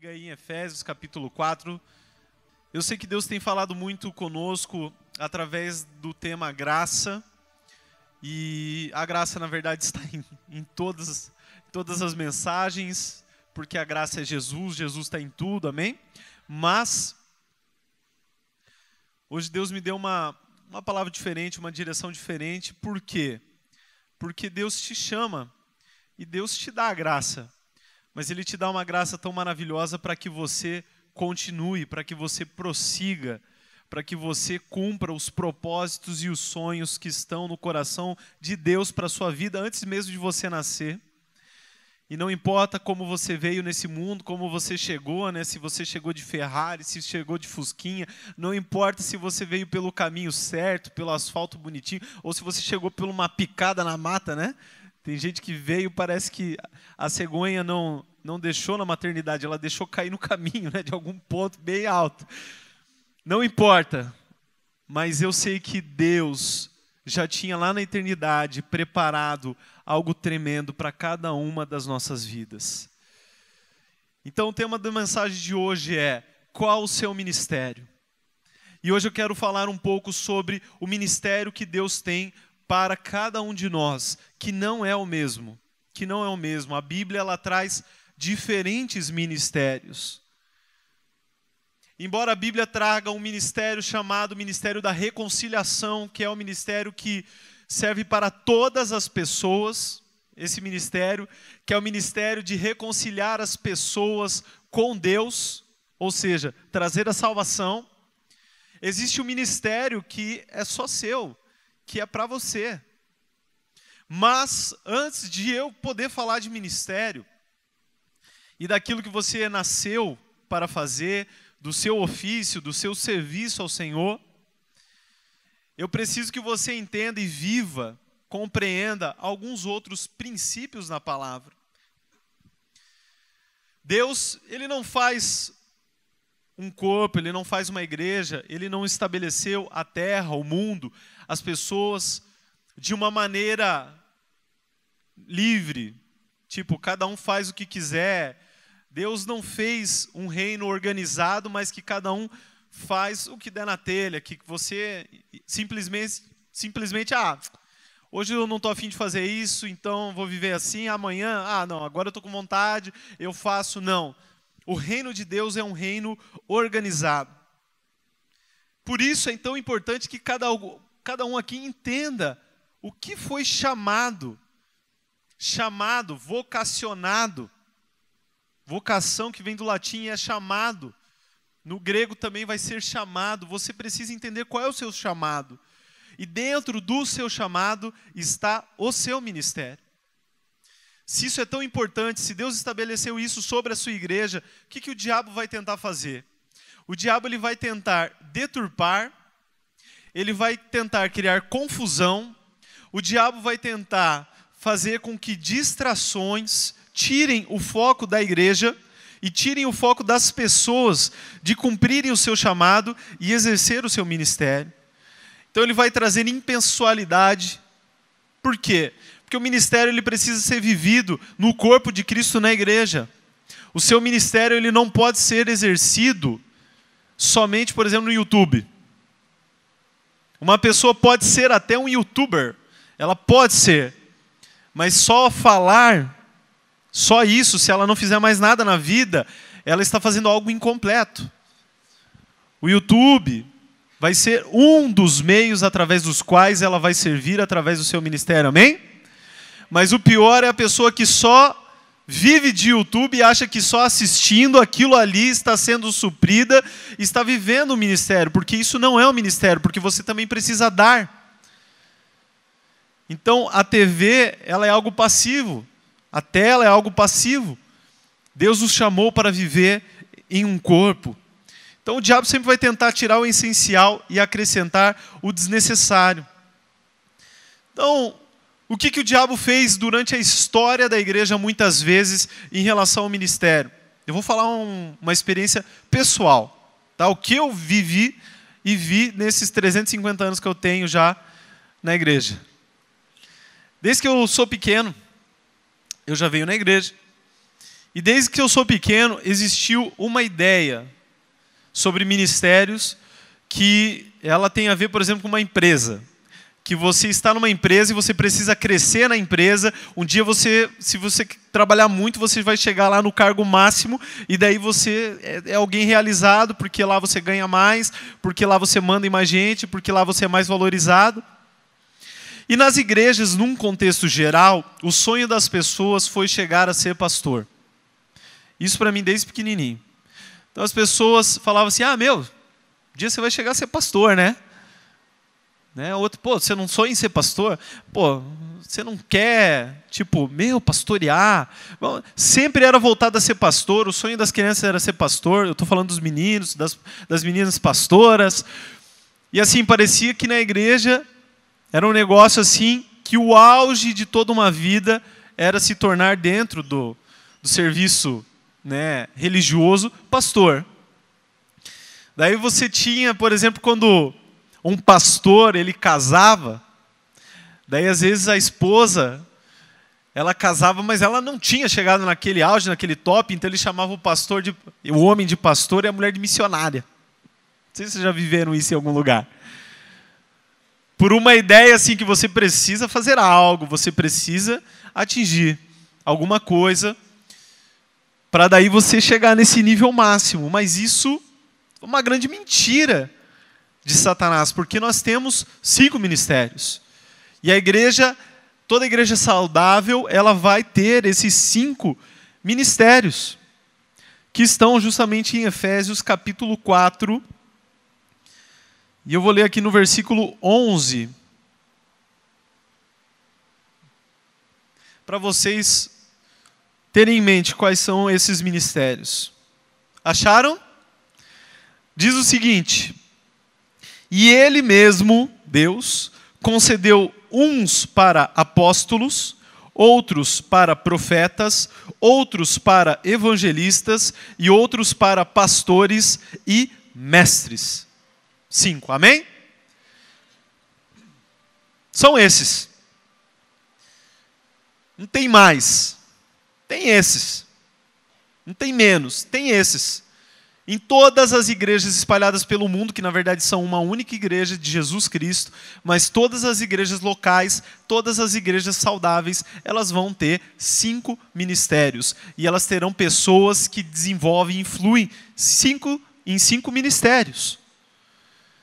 comigo aí em Efésios capítulo 4. Eu sei que Deus tem falado muito conosco através do tema graça. E a graça, na verdade, está em todas as mensagens, porque a graça é Jesus, Jesus está em tudo, amém? Mas hoje Deus me deu uma palavra diferente, uma direção diferente. Por quê? Porque Deus te chama e Deus te dá a graça. Mas Ele te dá uma graça tão maravilhosa para que você continue, para que você prossiga, para que você cumpra os propósitos e os sonhos que estão no coração de Deus para a sua vida antes mesmo de você nascer. E não importa como você veio nesse mundo, como você chegou, né? Se você chegou de Ferrari, se chegou de Fusquinha, não importa se você veio pelo caminho certo, pelo asfalto bonitinho, ou se você chegou por uma picada na mata, né? Tem gente que veio, parece que a cegonha não deixou na maternidade, ela deixou cair no caminho, né? De algum ponto bem alto. Não importa, mas eu sei que Deus já tinha lá na eternidade preparado algo tremendo para cada uma das nossas vidas. Então o tema da mensagem de hoje é: qual o seu ministério? E hoje eu quero falar um pouco sobre o ministério que Deus tem para cada um de nós, que não é o mesmo. A Bíblia ela traz diferentes ministérios. Embora a Bíblia traga um ministério chamado Ministério da Reconciliação, que é um ministério que serve para todas as pessoas, esse ministério, que é o ministério de reconciliar as pessoas com Deus, ou seja, trazer a salvação. Existe um ministério que é só seu, que é para você. Mas antes de eu poder falar de ministério e daquilo que você nasceu para fazer, do seu ofício, do seu serviço ao Senhor, eu preciso que você entenda e viva, compreenda alguns outros princípios na palavra. Deus, Ele não faz um corpo, Ele não faz uma igreja, Ele não estabeleceu a terra, o mundo, as pessoas de uma maneira livre, tipo, cada um faz o que quiser. Deus não fez um reino organizado, mas que cada um faz o que der na telha, que você simplesmente hoje eu não estou a fim de fazer isso, então vou viver assim, amanhã, não, agora eu estou com vontade, eu faço, não. O reino de Deus é um reino organizado. Por isso é tão importante que cada um aqui entenda o que foi chamado, vocacionado. Vocação, que vem do latim, é chamado. No grego também vai ser chamado. Você precisa entender qual é o seu chamado. E dentro do seu chamado está o seu ministério. Se isso é tão importante, se Deus estabeleceu isso sobre a sua igreja, o que o diabo vai tentar fazer? O diabo ele vai tentar deturpar, ele vai tentar criar confusão, o diabo vai tentar fazer com que distrações tirem o foco da igreja e tirem o foco das pessoas de cumprirem o seu chamado e exercer o seu ministério. Então ele vai trazer impessoalidade. Por quê? Porque o ministério ele precisa ser vivido no corpo de Cristo na igreja. O seu ministério ele não pode ser exercido somente, por exemplo, no YouTube. Uma pessoa pode ser até um youtuber, ela pode ser, mas só falar, só isso, se ela não fizer mais nada na vida, ela está fazendo algo incompleto. O YouTube vai ser um dos meios através dos quais ela vai servir através do seu ministério, amém? Mas o pior é a pessoa que só vive de YouTube e acha que só assistindo aquilo ali está sendo suprida, está vivendo o ministério, porque isso não é um ministério, porque você também precisa dar. Então a TV, ela é algo passivo. A tela é algo passivo. Deus nos chamou para viver em um corpo. Então o diabo sempre vai tentar tirar o essencial e acrescentar o desnecessário. Então, o que o diabo fez durante a história da igreja muitas vezes em relação ao ministério? Eu vou falar uma experiência pessoal, tá? O que eu vivi e vi nesses 350 anos que eu tenho já na igreja. Desde que eu sou pequeno, eu já venho na igreja. E desde que eu sou pequeno, existiu uma ideia sobre ministérios que ela tem a ver, por exemplo, com uma empresa. Que você está numa empresa e você precisa crescer na empresa. Um dia se você trabalhar muito, você vai chegar lá no cargo máximo e daí você é alguém realizado, porque lá você ganha mais, porque lá você manda em mais gente, porque lá você é mais valorizado. E nas igrejas, num contexto geral, o sonho das pessoas foi chegar a ser pastor. Isso para mim desde pequenininho. Então as pessoas falavam assim, um dia você vai chegar a ser pastor, né? Outro, você não sonha em ser pastor? Você não quer, pastorear? Bom, sempre era voltado a ser pastor, o sonho das crianças era ser pastor, eu estou falando dos meninos, das meninas pastoras. E assim, parecia que na igreja era um negócio assim, que o auge de toda uma vida era se tornar dentro do serviço religioso, pastor. Daí você tinha, por exemplo, quando um pastor, ele casava, daí às vezes a esposa, ela casava, mas ela não tinha chegado naquele auge, naquele top, então ele chamava o homem de pastor e a mulher de missionária. Não sei se vocês já viveram isso em algum lugar. Por uma ideia assim que você precisa fazer algo, você precisa atingir alguma coisa, para daí você chegar nesse nível máximo. Mas isso é uma grande mentira de Satanás, porque nós temos 5 ministérios. E a igreja, toda igreja saudável, ela vai ter esses 5 ministérios, que estão justamente em Efésios capítulo 4. E eu vou ler aqui no versículo 11, para vocês terem em mente quais são esses ministérios. Acharam? Diz o seguinte: e Ele mesmo, Deus, concedeu uns para apóstolos, outros para profetas, outros para evangelistas e outros para pastores e mestres. 5, amém? São esses. Não tem mais. Tem esses. Não tem menos. Tem esses. Em todas as igrejas espalhadas pelo mundo, que na verdade são uma única igreja de Jesus Cristo, mas todas as igrejas locais, todas as igrejas saudáveis, elas vão ter 5 ministérios. E elas terão pessoas que desenvolvem e influem em 5 ministérios.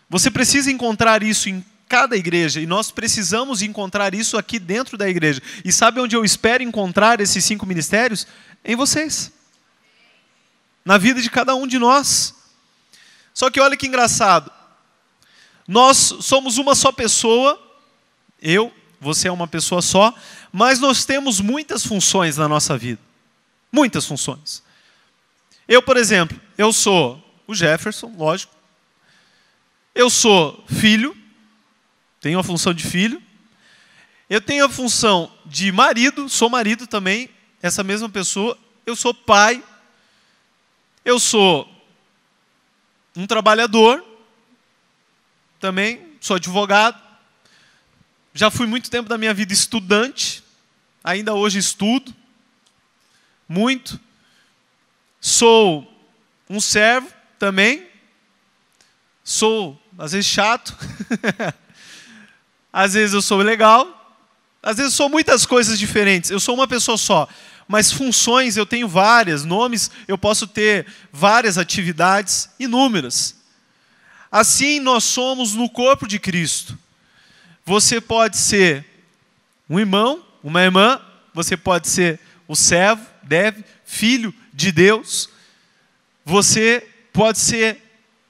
Você precisa encontrar isso em cada igreja, e nós precisamos encontrar isso aqui dentro da igreja. E sabe onde eu espero encontrar esses 5 ministérios? Em vocês. Na vida de cada um de nós. Só que olha que engraçado. Nós somos uma só pessoa, você é uma pessoa só, mas nós temos muitas funções na nossa vida. Muitas funções. Eu, por exemplo, eu sou o Jefferson, lógico. Eu sou filho, tenho a função de filho. Eu tenho a função de marido, sou marido também, essa mesma pessoa. Eu sou pai. Eu sou um trabalhador, também sou advogado. Já fui muito tempo da minha vida estudante, ainda hoje estudo, muito. Sou um servo também. Sou, às vezes, chato. Às vezes eu sou legal. Às vezes eu sou muitas coisas diferentes. Eu sou uma pessoa só. Mas funções eu tenho várias, nomes eu posso ter várias atividades, inúmeras. Assim nós somos no corpo de Cristo. Você pode ser um irmão, uma irmã, você pode ser o servo, filho de Deus. Você pode ser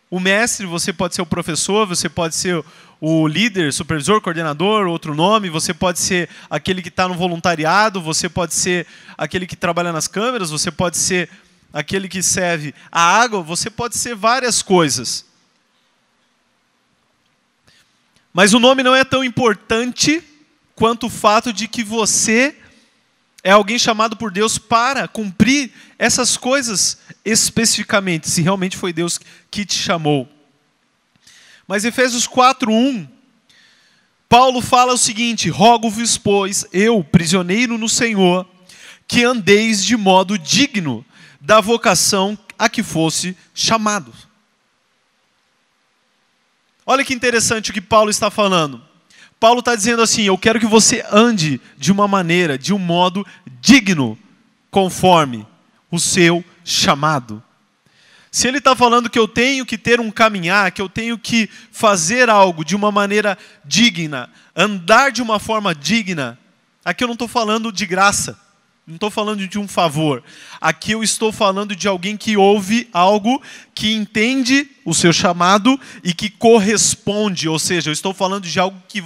o mestre, você pode ser o professor, você pode ser o líder, supervisor, coordenador, outro nome, você pode ser aquele que está no voluntariado, você pode ser aquele que trabalha nas câmeras, você pode ser aquele que serve a água, você pode ser várias coisas. Mas o nome não é tão importante quanto o fato de que você é alguém chamado por Deus para cumprir essas coisas especificamente, se realmente foi Deus que te chamou. Mas Efésios 4:1, Paulo fala o seguinte: rogo-vos, pois, eu, prisioneiro no Senhor, que andeis de modo digno da vocação a que fosse chamado. Olha que interessante o que Paulo está falando. Paulo está dizendo assim: eu quero que você ande de uma maneira, de um modo digno, conforme o seu chamado. Se ele está falando que eu tenho que ter um caminhar, que eu tenho que fazer algo de uma maneira digna, andar de uma forma digna, aqui eu não estou falando de graça, não estou falando de um favor. Aqui eu estou falando de alguém que ouve algo, que entende o seu chamado e que corresponde. Ou seja, eu estou falando de algo que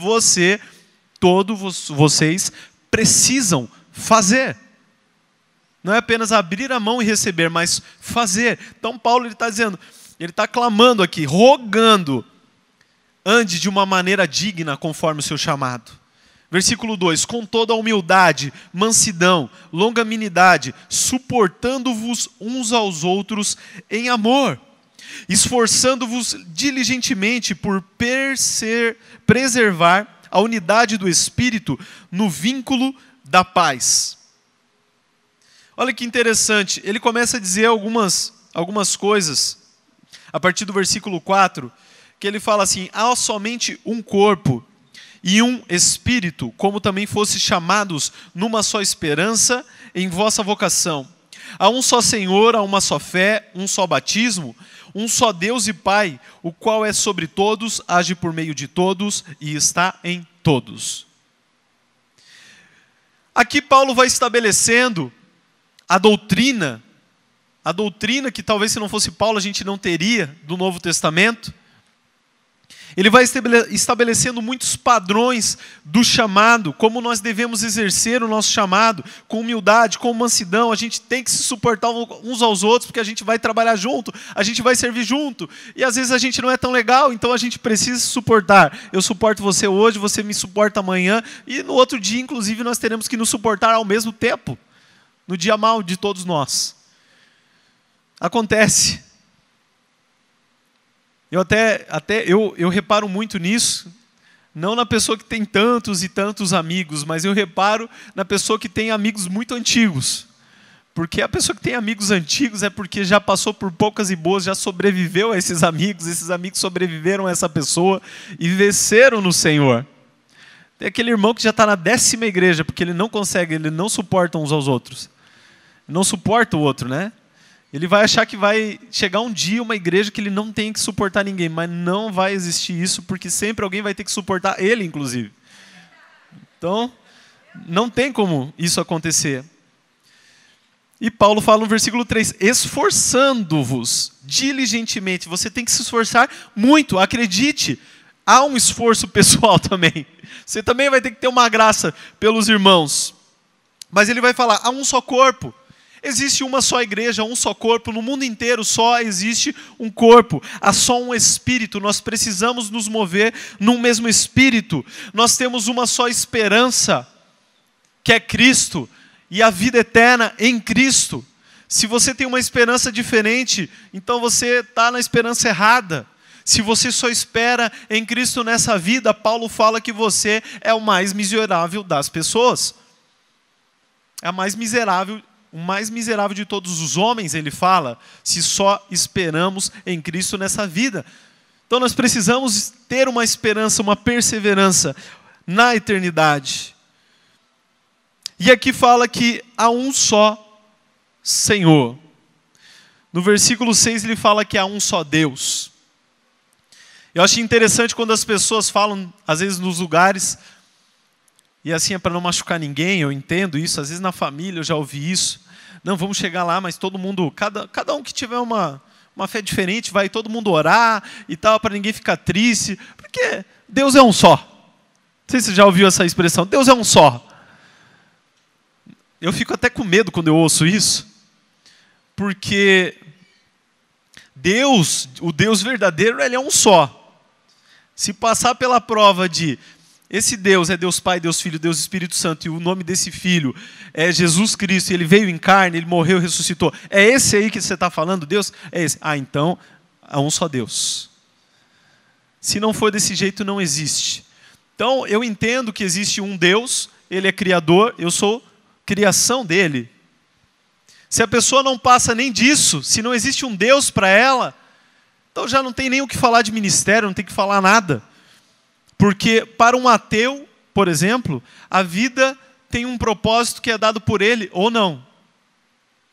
todos vocês precisam fazer. Não é apenas abrir a mão e receber, mas fazer. Então Paulo está dizendo, ele está clamando aqui, rogando, ande de uma maneira digna conforme o seu chamado. Versículo 2, com toda a humildade, mansidão, longanimidade, suportando-vos uns aos outros em amor, esforçando-vos diligentemente por preservar a unidade do Espírito no vínculo da paz. Olha que interessante, ele começa a dizer algumas coisas, a partir do versículo 4, que ele fala assim: há somente um corpo e um espírito, como também fosse chamados numa só esperança em vossa vocação. Há um só Senhor, há uma só fé, um só batismo, um só Deus e Pai, o qual é sobre todos, age por meio de todos e está em todos. Aqui Paulo vai estabelecendo a doutrina que talvez se não fosse Paulo a gente não teria do Novo Testamento. Ele vai estabelecendo muitos padrões do chamado, como nós devemos exercer o nosso chamado, com humildade, com mansidão. A gente tem que se suportar uns aos outros, porque a gente vai trabalhar junto, a gente vai servir junto, e às vezes a gente não é tão legal, então a gente precisa se suportar. Eu suporto você hoje, você me suporta amanhã, e no outro dia, inclusive, nós teremos que nos suportar ao mesmo tempo, no dia mau de todos nós. Acontece. Eu reparo muito nisso, não na pessoa que tem tantos e tantos amigos, mas eu reparo na pessoa que tem amigos muito antigos. Porque a pessoa que tem amigos antigos é porque já passou por poucas e boas, já sobreviveu a esses amigos sobreviveram a essa pessoa e venceram no Senhor. Tem aquele irmão que já está na 10ª igreja, porque ele não suporta uns aos outros. Não suporta o outro, né? Ele vai achar que vai chegar um dia uma igreja que ele não tem que suportar ninguém, mas não vai existir isso, porque sempre alguém vai ter que suportar ele, inclusive. Então, não tem como isso acontecer. E Paulo fala no versículo 3, esforçando-vos diligentemente. Você tem que se esforçar muito, acredite. Há um esforço pessoal também. Você também vai ter que ter uma graça pelos irmãos. Mas ele vai falar, há um só corpo. Existe uma só igreja, um só corpo, no mundo inteiro só existe um corpo, há só um espírito, nós precisamos nos mover num mesmo espírito, nós temos uma só esperança, que é Cristo, e a vida eterna em Cristo. Se você tem uma esperança diferente, então você está na esperança errada. Se você só espera em Cristo nessa vida, Paulo fala que você é o mais miserável das pessoas. É o mais miserável de todos os homens, ele fala, se só esperamos em Cristo nessa vida. Então nós precisamos ter uma esperança, uma perseverança na eternidade. E aqui fala que há um só Senhor. No versículo 6 ele fala que há um só Deus. Eu acho interessante quando as pessoas falam, às vezes nos lugares, e assim é para não machucar ninguém, eu entendo isso, às vezes na família eu já ouvi isso. Não, vamos chegar lá, mas todo mundo, cada um que tiver uma fé diferente, vai todo mundo orar e tal, para ninguém ficar triste, porque Deus é um só. Não sei se você já ouviu essa expressão, Deus é um só. Eu fico até com medo quando eu ouço isso, porque Deus, o Deus verdadeiro, ele é um só. Se passar pela prova de esse Deus é Deus Pai, Deus Filho, Deus Espírito Santo, e o nome desse Filho é Jesus Cristo, e ele veio em carne, ele morreu e ressuscitou. É esse aí que você está falando, Deus? É esse. Ah, então, há um só Deus. Se não for desse jeito, não existe. Então, eu entendo que existe um Deus, ele é criador, eu sou criação dele, se a pessoa não passa nem disso, se não existe um Deus para ela, então já não tem nem o que falar de ministério, não tem que falar nada. Porque para um ateu, por exemplo, a vida tem um propósito que é dado por ele ou não.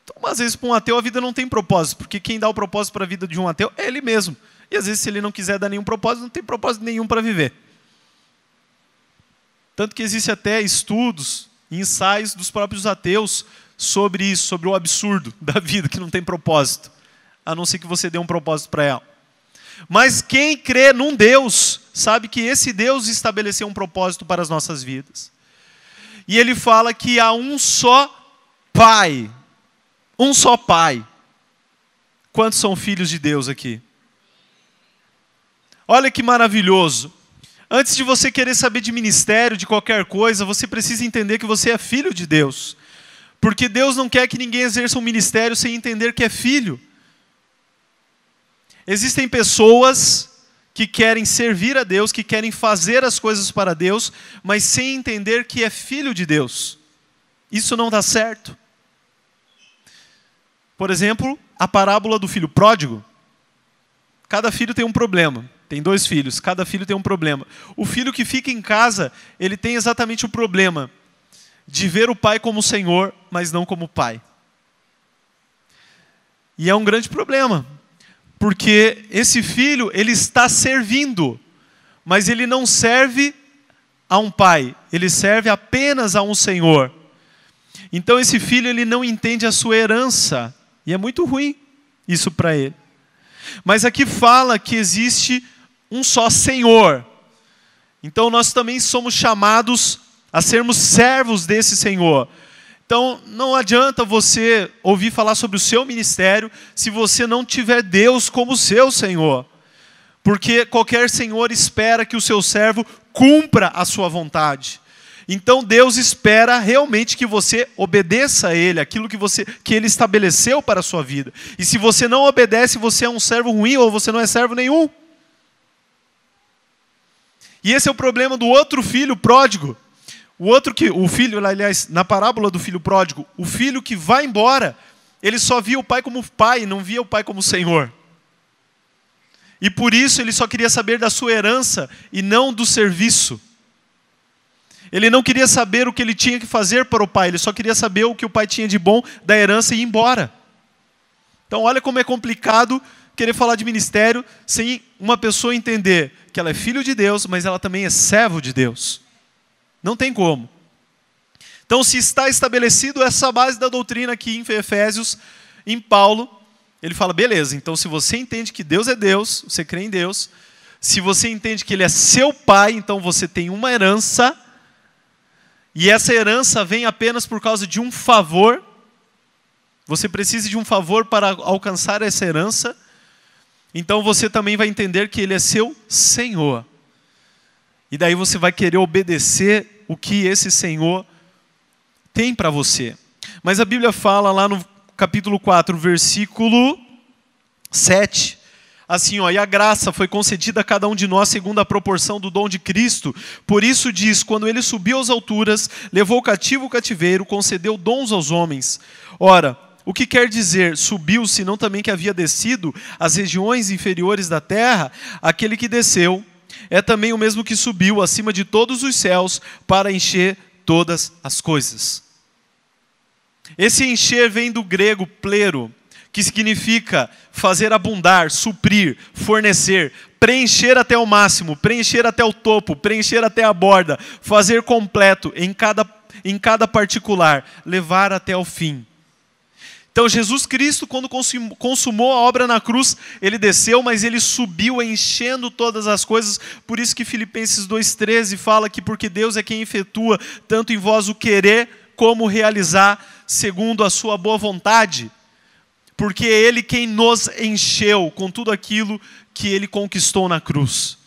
Então, às vezes, para um ateu, a vida não tem propósito, porque quem dá o propósito para a vida de um ateu é ele mesmo. E às vezes, se ele não quiser dar nenhum propósito, não tem propósito nenhum para viver. Tanto que existe até estudos e ensaios dos próprios ateus sobre isso, sobre o absurdo da vida, que não tem propósito, a não ser que você dê um propósito para ela. Mas quem crê num Deus, sabe que esse Deus estabeleceu um propósito para as nossas vidas. E ele fala que há um só Pai. Um só Pai. Quantos são filhos de Deus aqui? Olha que maravilhoso. Antes de você querer saber de ministério, de qualquer coisa, você precisa entender que você é filho de Deus. Porque Deus não quer que ninguém exerça um ministério sem entender que é filho. Existem pessoas que querem servir a Deus, que querem fazer as coisas para Deus, mas sem entender que é filho de Deus. Isso não dá certo. Por exemplo, a parábola do filho pródigo. Cada filho tem um problema. Tem 2 filhos, cada filho tem um problema. O filho que fica em casa, ele tem exatamente o problema de ver o pai como Senhor, mas não como pai. E é um grande problema, porque esse filho, ele está servindo, mas ele não serve a um pai, ele serve apenas a um Senhor. Então esse filho, ele não entende a sua herança, e é muito ruim isso para ele. Mas aqui fala que existe um só Senhor. Então nós também somos chamados a sermos servos desse Senhor. Então não adianta você ouvir falar sobre o seu ministério se você não tiver Deus como seu Senhor. Porque qualquer Senhor espera que o seu servo cumpra a sua vontade. Então Deus espera realmente que você obedeça a Ele, aquilo que Ele estabeleceu para a sua vida. E se você não obedece, você é um servo ruim ou você não é servo nenhum. E esse é o problema do outro filho pródigo. O filho, aliás, na parábola do filho pródigo, o filho que vai embora, ele só via o pai como pai, não via o pai como Senhor. E por isso ele só queria saber da sua herança e não do serviço. Ele não queria saber o que ele tinha que fazer para o pai, ele só queria saber o que o pai tinha de bom da herança e ir embora. Então olha como é complicado querer falar de ministério sem uma pessoa entender que ela é filho de Deus, mas ela também é servo de Deus. Não tem como. Então se está estabelecido essa base da doutrina aqui em Efésios, em Paulo, ele fala, beleza, então se você entende que Deus é Deus, você crê em Deus, se você entende que Ele é seu pai, então você tem uma herança, e essa herança vem apenas por causa de um favor, você precisa de um favor para alcançar essa herança, então você também vai entender que Ele é seu Senhor. E daí você vai querer obedecer o que esse Senhor tem para você. Mas a Bíblia fala lá no capítulo 4, versículo 7, assim, e a graça foi concedida a cada um de nós segundo a proporção do dom de Cristo. Por isso diz, quando Ele subiu às alturas, levou cativo o cativeiro, concedeu dons aos homens. Ora, o que quer dizer subiu, senão também que havia descido às regiões inferiores da terra? Aquele que desceu é também o mesmo que subiu acima de todos os céus para encher todas as coisas. Esse encher vem do grego plero, que significa fazer abundar, suprir, fornecer, preencher até o máximo, preencher até o topo, preencher até a borda, fazer completo em cada particular, levar até o fim. Então Jesus Cristo, quando consumou a obra na cruz, Ele desceu, mas Ele subiu enchendo todas as coisas. Por isso que Filipenses 2,13 fala que porque Deus é quem efetua tanto em vós o querer como realizar segundo a sua boa vontade. Porque é Ele quem nos encheu com tudo aquilo que Ele conquistou na cruz.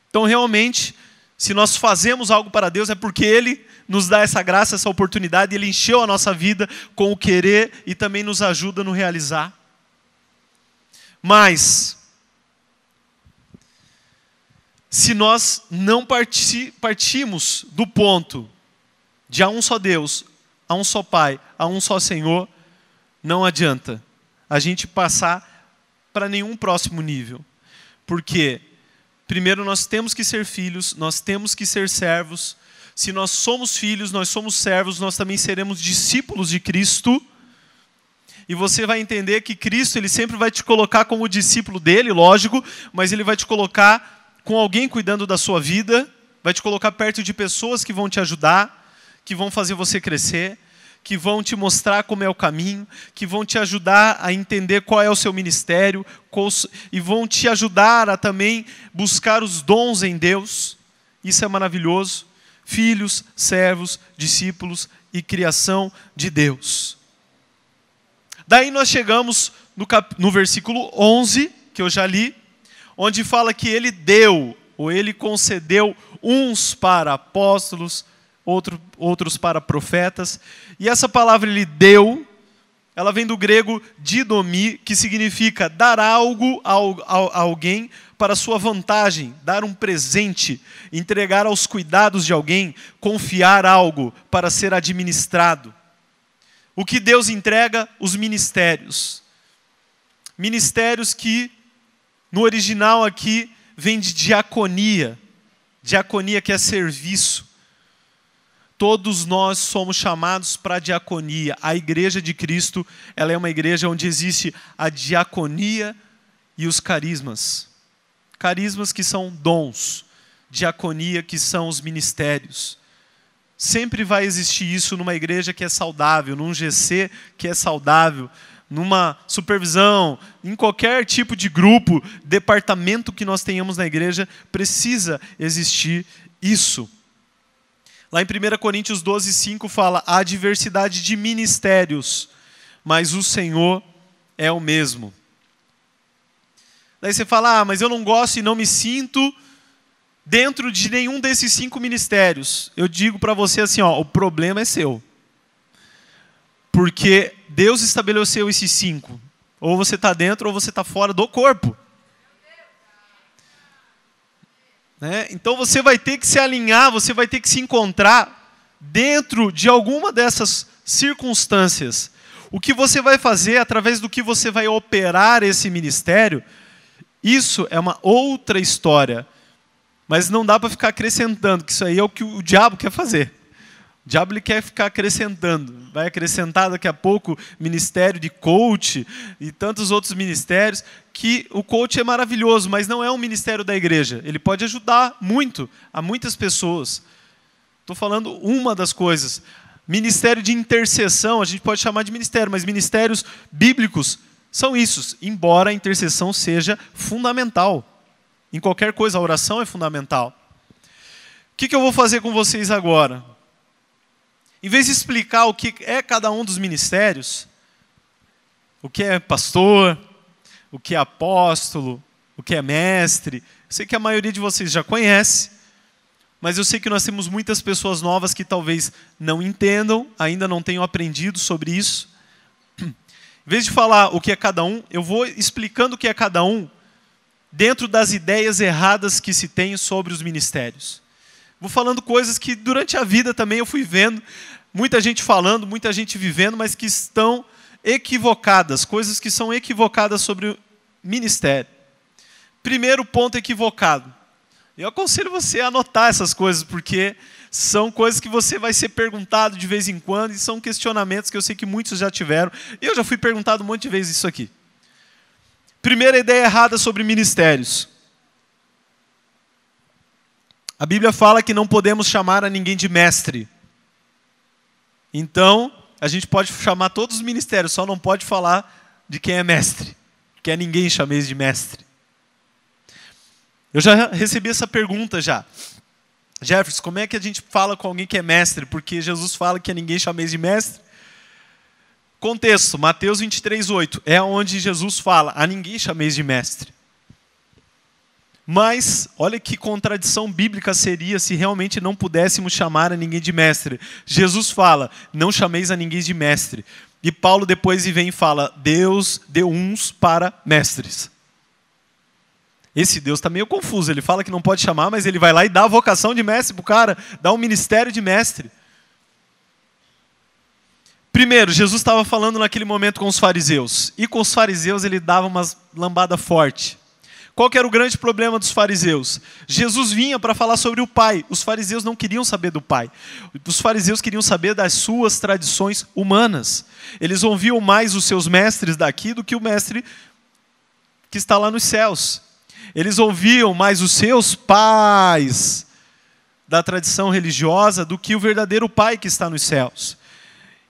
Então realmente, se nós fazemos algo para Deus é porque Ele nos dá essa graça, essa oportunidade, Ele encheu a nossa vida com o querer e também nos ajuda no realizar. Mas, se nós não partimos do ponto de há um só Deus, há um só Pai, há um só Senhor, não adianta a gente passar para nenhum próximo nível. Porque, primeiro, nós temos que ser filhos, nós temos que ser servos. Se nós somos filhos, nós somos servos, nós também seremos discípulos de Cristo. E você vai entender que Cristo, Ele sempre vai te colocar como discípulo dele, lógico, mas Ele vai te colocar com alguém cuidando da sua vida, vai te colocar perto de pessoas que vão te ajudar, que vão fazer você crescer, que vão te mostrar como é o caminho, que vão te ajudar a entender qual é o seu ministério, e vão te ajudar a também buscar os dons em Deus. Isso é maravilhoso. Filhos, servos, discípulos e criação de Deus. Daí nós chegamos no versículo 11, que eu já li, onde fala que Ele deu, ou Ele concedeu uns para apóstolos, outros para profetas. E essa palavra Ele deu, ela vem do grego didomi, que significa dar algo a alguém para sua vantagem, dar um presente, entregar aos cuidados de alguém, confiar algo para ser administrado. O que Deus entrega? Os ministérios. Ministérios que, no original aqui, vem de diaconia. Diaconia que é serviço. Todos nós somos chamados para a diaconia. A igreja de Cristo, ela é uma igreja onde existe a diaconia e os carismas. Carismas que são dons. Diaconia que são os ministérios. Sempre vai existir isso numa igreja que é saudável, num GC que é saudável, numa supervisão, em qualquer tipo de grupo, departamento que nós tenhamos na igreja, precisa existir isso. Lá em 1 Coríntios 12:5 fala, há diversidade de ministérios, mas o Senhor é o mesmo. Daí você fala, mas eu não gosto e não me sinto dentro de nenhum desses 5 ministérios. Eu digo para você assim, o problema é seu. Porque Deus estabeleceu esses 5. Ou você está dentro ou você está fora do corpo. Né? Então você vai ter que se alinhar, você vai ter que se encontrar dentro de alguma dessas circunstâncias. O que você vai fazer, através do que você vai operar esse ministério, isso é uma outra história. Mas não dá para ficar acrescentando, que isso aí é o que o diabo quer fazer. O diabo ele quer ficar acrescentando. Vai acrescentar daqui a pouco ministério de coach e tantos outros ministérios, que o coach é maravilhoso, mas não é um ministério da igreja. Ele pode ajudar muito a muitas pessoas. Estou falando uma das coisas. Ministério de intercessão, a gente pode chamar de ministério, mas ministérios bíblicos são isso, embora a intercessão seja fundamental. Em qualquer coisa, a oração é fundamental. O que eu vou fazer com vocês agora? Em vez de explicar o que é cada um dos ministérios, o que é pastor, o que é apóstolo, o que é mestre, eu sei que a maioria de vocês já conhece, mas eu sei que nós temos muitas pessoas novas que talvez não entendam, ainda não tenham aprendido sobre isso. Em vez de falar o que é cada um, eu vou explicando o que é cada um, dentro das ideias erradas que se tem sobre os ministérios. Vou falando coisas que durante a vida também eu fui vendo, muita gente falando, muita gente vivendo, mas que estão equivocadas, coisas que são equivocadas sobre o ministério. Primeiro ponto equivocado. Eu aconselho você a anotar essas coisas, porque são coisas que você vai ser perguntado de vez em quando, e são questionamentos que eu sei que muitos já tiveram. Eu já fui perguntado um monte de vezes isso aqui. Primeira ideia errada sobre ministérios. A Bíblia fala que não podemos chamar a ninguém de mestre. Então, a gente pode chamar todos os ministérios, só não pode falar de quem é mestre. Que é ninguém chameis de mestre. Eu já recebi essa pergunta já. Jefferson, como é que a gente fala com alguém que é mestre? Porque Jesus fala que a ninguém chameis de mestre. Contexto, Mateus 23:8, é onde Jesus fala, a ninguém chameis de mestre. Mas, olha que contradição bíblica seria se realmente não pudéssemos chamar a ninguém de mestre. Jesus fala, não chameis a ninguém de mestre. E Paulo depois vem e fala, Deus deu uns para mestres. Esse Deus está meio confuso, ele fala que não pode chamar, mas ele vai lá e dá a vocação de mestre para o cara, dá um ministério de mestre. Primeiro, Jesus estava falando naquele momento com os fariseus. E com os fariseus ele dava umas lambada forte. Qual que era o grande problema dos fariseus? Jesus vinha para falar sobre o Pai. Os fariseus não queriam saber do Pai. Os fariseus queriam saber das suas tradições humanas. Eles ouviam mais os seus mestres daqui do que o mestre que está lá nos céus. Eles ouviam mais os seus pais da tradição religiosa do que o verdadeiro Pai que está nos céus.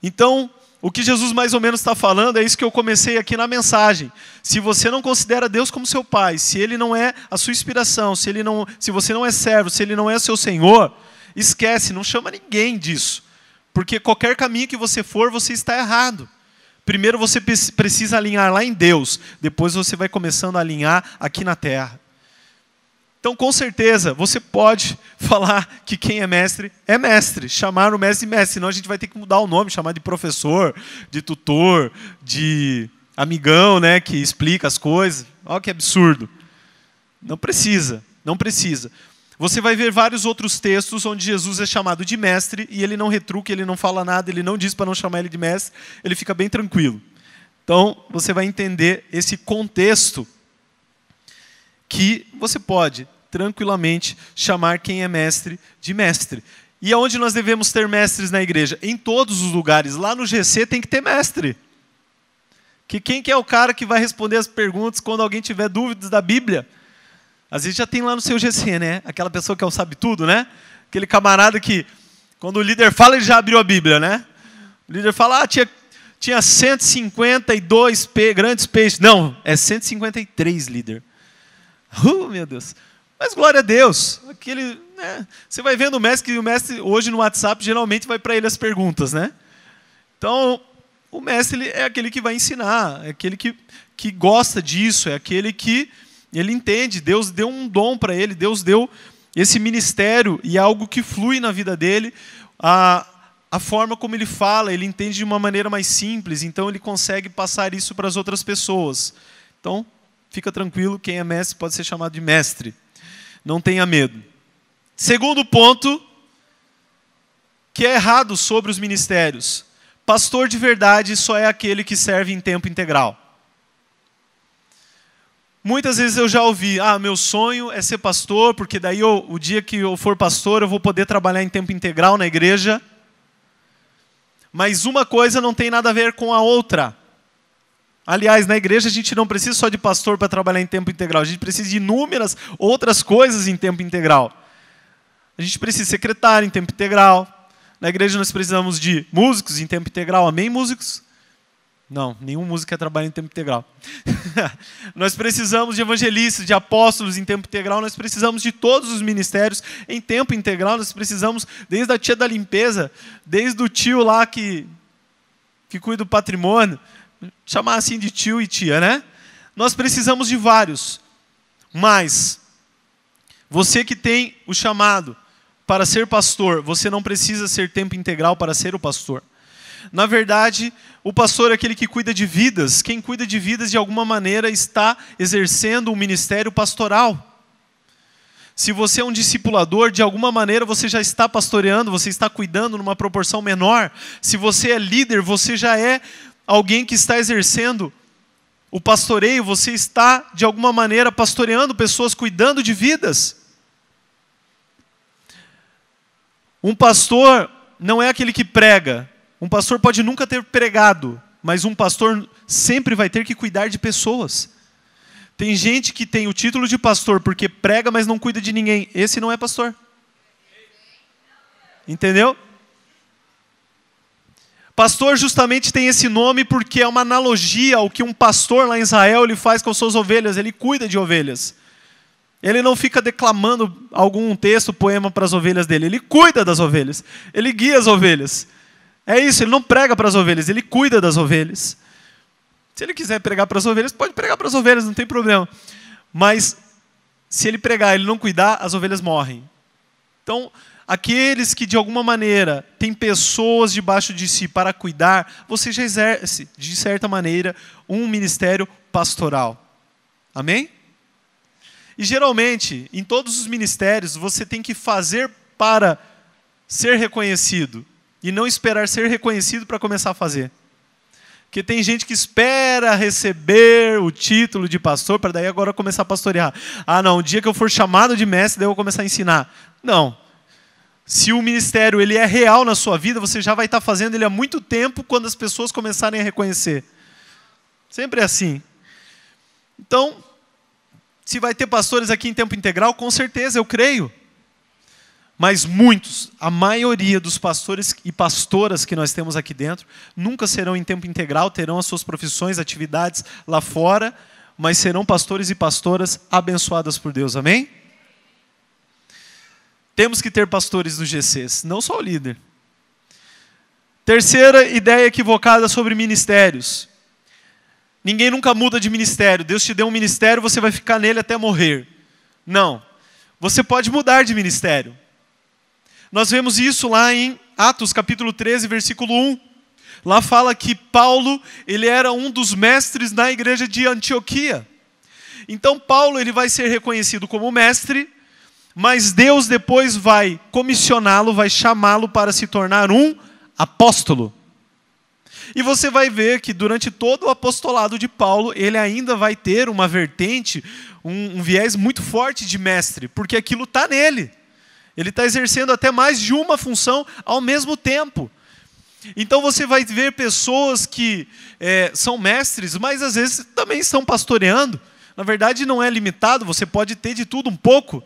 Então, o que Jesus mais ou menos está falando é isso que eu comecei aqui na mensagem. Se você não considera Deus como seu Pai, se Ele não é a sua inspiração, se você não é servo, se Ele não é seu Senhor, esquece, não chama ninguém disso. Porque qualquer caminho que você for, você está errado. Primeiro você precisa alinhar lá em Deus, depois você vai começando a alinhar aqui na terra. Então, com certeza, você pode falar que quem é mestre, chamar o mestre de mestre, senão a gente vai ter que mudar o nome, chamar de professor, de tutor, de amigão, né, que explica as coisas. Olha que absurdo. Não precisa, não precisa. Você vai ver vários outros textos onde Jesus é chamado de mestre e ele não retruca, ele não fala nada, ele não diz para não chamar ele de mestre, ele fica bem tranquilo. Então, você vai entender esse contexto que você pode tranquilamente chamar quem é mestre de mestre. E aonde nós devemos ter mestres na igreja? Em todos os lugares. Lá no GC tem que ter mestre. Que quem que é o cara que vai responder as perguntas quando alguém tiver dúvidas da Bíblia? Às vezes já tem lá no seu GC, né? Aquela pessoa que é o sabe tudo, né? Aquele camarada que, quando o líder fala, ele já abriu a Bíblia, né? O líder fala, tinha 152 grandes peixes. Não, é 153, líder. Meu Deus. Mas glória a Deus. Aquele, né? Você vai vendo o mestre, que o mestre hoje no WhatsApp geralmente vai para ele as perguntas, né? Então, o mestre é aquele que vai ensinar, é aquele que gosta disso, é aquele que ele entende. Deus deu um dom para ele, Deus deu esse ministério e é algo que flui na vida dele. A forma como ele fala, ele entende de uma maneira mais simples, então ele consegue passar isso para as outras pessoas. Então, fica tranquilo, quem é mestre pode ser chamado de mestre. Não tenha medo. Segundo ponto, que é errado sobre os ministérios. Pastor de verdade só é aquele que serve em tempo integral. Muitas vezes eu já ouvi, meu sonho é ser pastor, porque daí o dia que eu for pastor eu vou poder trabalhar em tempo integral na igreja. Mas uma coisa não tem nada a ver com a outra. Aliás, na igreja a gente não precisa só de pastor para trabalhar em tempo integral. A gente precisa de inúmeras outras coisas em tempo integral. A gente precisa de secretário em tempo integral. Na igreja nós precisamos de músicos em tempo integral. Amém, músicos? Não, nenhum músico quer trabalhar em tempo integral. Nós precisamos de evangelistas, de apóstolos em tempo integral. Nós precisamos de todos os ministérios em tempo integral. Nós precisamos, desde a tia da limpeza, desde o tio lá que cuida do patrimônio, chamar assim de tio e tia, né? Nós precisamos de vários. Mas você que tem o chamado para ser pastor, você não precisa ser tempo integral para ser o pastor. Na verdade, o pastor é aquele que cuida de vidas. Quem cuida de vidas, de alguma maneira, está exercendo um ministério pastoral. Se você é um discipulador, de alguma maneira você já está pastoreando, você está cuidando numa proporção menor. Se você é líder, você já é alguém que está exercendo o pastoreio, você está, de alguma maneira, pastoreando pessoas, cuidando de vidas. Um pastor não é aquele que prega. Um pastor pode nunca ter pregado, mas um pastor sempre vai ter que cuidar de pessoas. Tem gente que tem o título de pastor porque prega, mas não cuida de ninguém. Esse não é pastor. Entendeu? Pastor justamente tem esse nome porque é uma analogia ao que um pastor lá em Israel ele faz com suas ovelhas. Ele cuida de ovelhas. Ele não fica declamando algum texto, poema para as ovelhas dele. Ele cuida das ovelhas. Ele guia as ovelhas. É isso, ele não prega para as ovelhas, ele cuida das ovelhas. Se ele quiser pregar para as ovelhas, pode pregar para as ovelhas, não tem problema. Mas se ele pregar e ele não cuidar, as ovelhas morrem. Então, aqueles que de alguma maneira têm pessoas debaixo de si para cuidar, você já exerce, de certa maneira, um ministério pastoral. Amém? E geralmente, em todos os ministérios, você tem que fazer para ser reconhecido. e não esperar ser reconhecido para começar a fazer. Porque tem gente que espera receber o título de pastor para daí agora começar a pastorear. Ah, não, o dia que eu for chamado de mestre, daí eu vou começar a ensinar. Não. Se o ministério ele é real na sua vida, você já vai estar fazendo ele há muito tempo quando as pessoas começarem a reconhecer. Sempre é assim. Então, se vai ter pastores aqui em tempo integral, com certeza, eu creio. Mas muitos, a maioria dos pastores e pastoras que nós temos aqui dentro, nunca serão em tempo integral, terão as suas profissões, atividades lá fora, mas serão pastores e pastoras abençoadas por Deus, amém? Temos que ter pastores nos GCs, não só o líder. Terceira ideia equivocada sobre ministérios. Ninguém nunca muda de ministério. Deus te deu um ministério, você vai ficar nele até morrer. Não. Você pode mudar de ministério. Nós vemos isso lá em Atos, capítulo 13, versículo 1. Lá fala que Paulo, ele era um dos mestres na igreja de Antioquia. Então Paulo, ele vai ser reconhecido como mestre, mas Deus depois vai comissioná-lo, vai chamá-lo para se tornar um apóstolo. E você vai ver que durante todo o apostolado de Paulo, ele ainda vai ter uma vertente, um viés muito forte de mestre, porque aquilo está nele. Ele está exercendo até mais de uma função ao mesmo tempo. Então você vai ver pessoas que são mestres, mas às vezes também estão pastoreando. Na verdade não é limitado, você pode ter de tudo um pouco.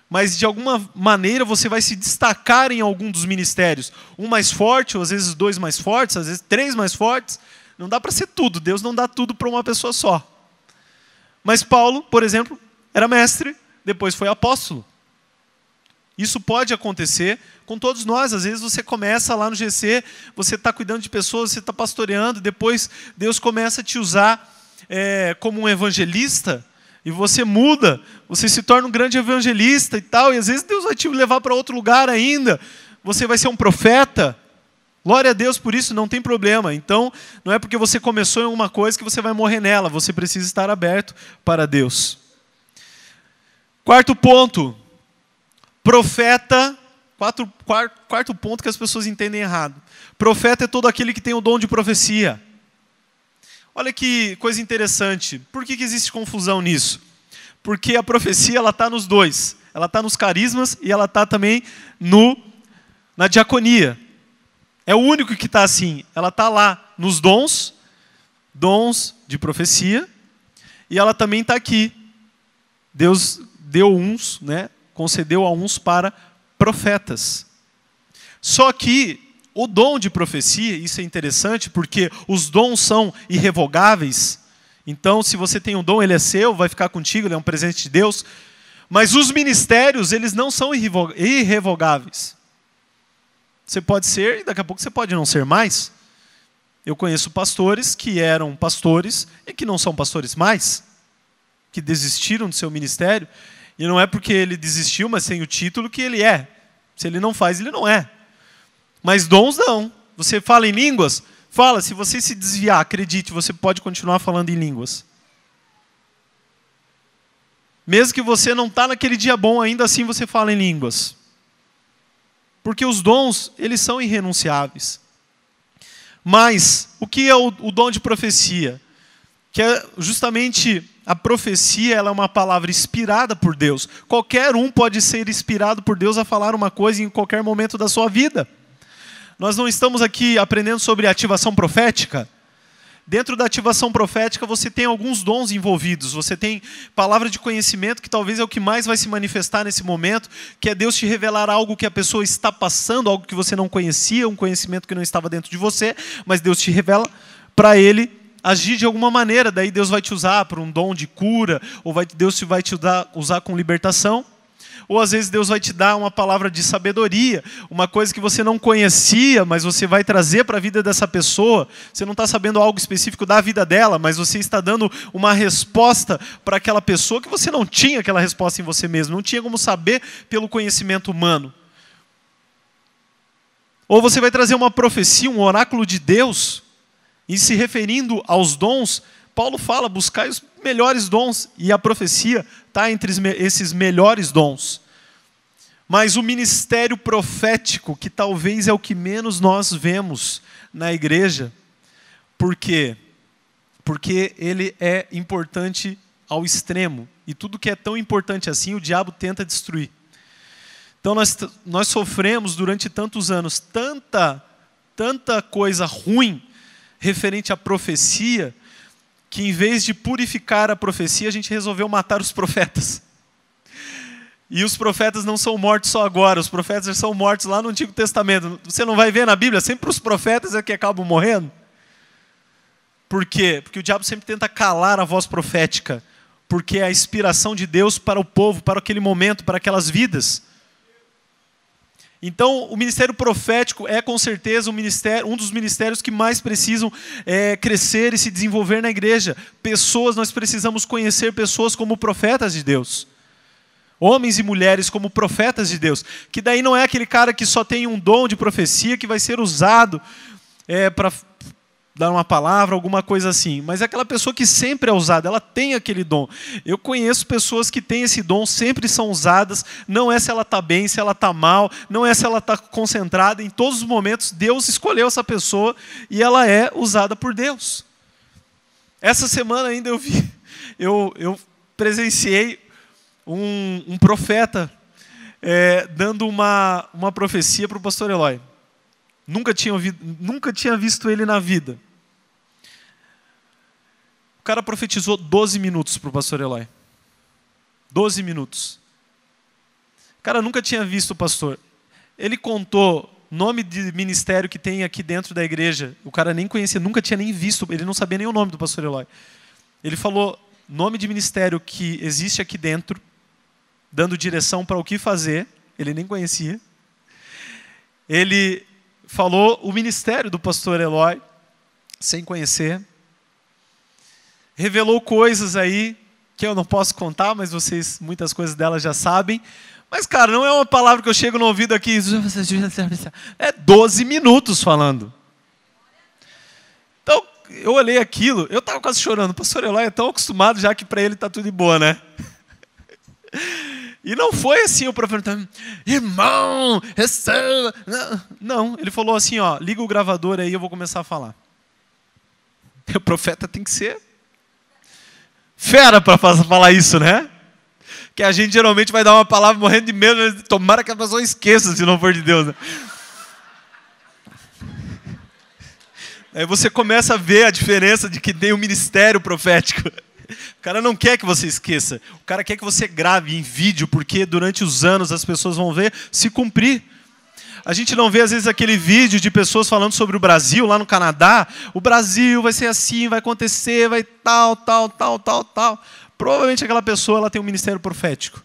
Mas de alguma maneira você vai se destacar em algum dos ministérios. Um mais forte, ou às vezes dois mais fortes, às vezes três mais fortes. Não dá para ser tudo, Deus não dá tudo para uma pessoa só. Mas Paulo, por exemplo, era mestre, depois foi apóstolo. Isso pode acontecer com todos nós. Às vezes você começa lá no GC, você está cuidando de pessoas, você está pastoreando, depois Deus começa a te usar como um evangelista, e você muda, você se torna um grande evangelista e tal, e às vezes Deus vai te levar para outro lugar ainda, você vai ser um profeta. Glória a Deus por isso, não tem problema. Então, não é porque você começou em uma coisa que você vai morrer nela, você precisa estar aberto para Deus. Quarto ponto. Profeta, quarto ponto que as pessoas entendem errado. Profeta é todo aquele que tem o dom de profecia. Olha que coisa interessante. Por que existe confusão nisso? Porque a profecia ela está nos dois. Ela está nos carismas e ela está também na diaconia. É o único que está assim. Ela está lá nos dons de profecia, e ela também está aqui. Deus deu uns, concedeu a uns para profetas. Só que o dom de profecia, isso é interessante, porque os dons são irrevogáveis. Então, se você tem um dom, ele é seu, vai ficar contigo, ele é um presente de Deus. Mas os ministérios, eles não são irrevogáveis. Você pode ser, e daqui a pouco você pode não ser mais. Eu conheço pastores que eram pastores e que não são pastores mais, que desistiram do seu ministério. E não é porque ele desistiu, mas tem o título que ele é. Se ele não faz, ele não é. Mas dons não. Você fala em línguas? Fala, se você se desviar, acredite, você pode continuar falando em línguas. Mesmo que você não está naquele dia bom, ainda assim você fala em línguas. Porque os dons, eles são irrenunciáveis. Mas, o que é o dom de profecia? Que é justamente a profecia, ela é uma palavra inspirada por Deus. Qualquer um pode ser inspirado por Deus a falar uma coisa em qualquer momento da sua vida. Nós não estamos aqui aprendendo sobre ativação profética. Dentro da ativação profética você tem alguns dons envolvidos. Você tem palavra de conhecimento, que talvez é o que mais vai se manifestar nesse momento, que é Deus te revelar algo que a pessoa está passando, algo que você não conhecia, um conhecimento que não estava dentro de você, mas Deus te revela para ele agir de alguma maneira. Daí Deus vai te usar para um dom de cura, ou Deus vai te usar com libertação. Ou às vezes Deus vai te dar uma palavra de sabedoria, uma coisa que você não conhecia, mas você vai trazer para a vida dessa pessoa. Você não está sabendo algo específico da vida dela, mas você está dando uma resposta para aquela pessoa que você não tinha aquela resposta em você mesmo, não tinha como saber pelo conhecimento humano. Ou você vai trazer uma profecia, um oráculo de Deus, e se referindo aos dons, Paulo fala, buscai os melhores dons, e a profecia está entre esses melhores dons. Mas o ministério profético, que talvez é o que menos nós vemos na igreja, por quê? Porque ele é importante ao extremo. E tudo que é tão importante assim, o diabo tenta destruir. Então nós sofremos durante tantos anos tanta coisa ruim referente à profecia, que em vez de purificar a profecia, a gente resolveu matar os profetas. E os profetas não são mortos só agora, os profetas são mortos lá no Antigo Testamento. Você não vai ver na Bíblia, sempre os profetas é que acabam morrendo. Por quê? Porque o diabo sempre tenta calar a voz profética, porque é a inspiração de Deus para o povo, para aquele momento, para aquelas vidas. Então, o ministério profético é com certeza um dos ministérios que mais precisam crescer e se desenvolver na igreja. Nós precisamos conhecer pessoas como profetas de Deus. Homens e mulheres como profetas de Deus. Que daí não é aquele cara que só tem um dom de profecia que vai ser usado para dar uma palavra, alguma coisa assim. Mas é aquela pessoa que sempre é usada, ela tem aquele dom. Eu conheço pessoas que têm esse dom, sempre são usadas. Não é se ela está bem, se ela está mal, não é se ela está concentrada. Em todos os momentos, Deus escolheu essa pessoa e ela é usada por Deus. Essa semana ainda eu presenciei um profeta dando uma profecia para o pastor Eloy. Nunca tinha visto ele na vida. O cara profetizou 12 minutos para o pastor Eloy. 12 minutos. O cara nunca tinha visto o pastor. Ele contou nome de ministério que tem aqui dentro da igreja. O cara nem conhecia, nunca tinha nem visto, ele não sabia nem o nome do pastor Eloy. Ele falou nome de ministério que existe aqui dentro, dando direção para o que fazer. Ele nem conhecia. Ele falou o ministério do pastor Eloy, sem conhecer. Revelou coisas aí que eu não posso contar, mas vocês, muitas coisas dela já sabem. Mas, cara, não é uma palavra que eu chego no ouvido aqui. É 12 minutos falando. Então, eu olhei aquilo, eu estava quase chorando. O pastor Eloy é tão acostumado já que para ele está tudo de boa, né? E não foi assim o profeta, irmão, receba. Não, ele falou assim, ó, liga o gravador aí, eu vou começar a falar. O profeta tem que ser fera para falar isso, né? Que a gente geralmente vai dar uma palavra morrendo de medo, tomara que a pessoa esqueça, se não for de Deus, né? Aí você começa a ver a diferença de que tem um ministério profético. O cara não quer que você esqueça. O cara quer que você grave em vídeo, porque durante os anos as pessoas vão ver se cumprir. A gente não vê, às vezes, aquele vídeo de pessoas falando sobre o Brasil, lá no Canadá. O Brasil vai ser assim, vai acontecer, vai tal. Provavelmente aquela pessoa ela tem um ministério profético.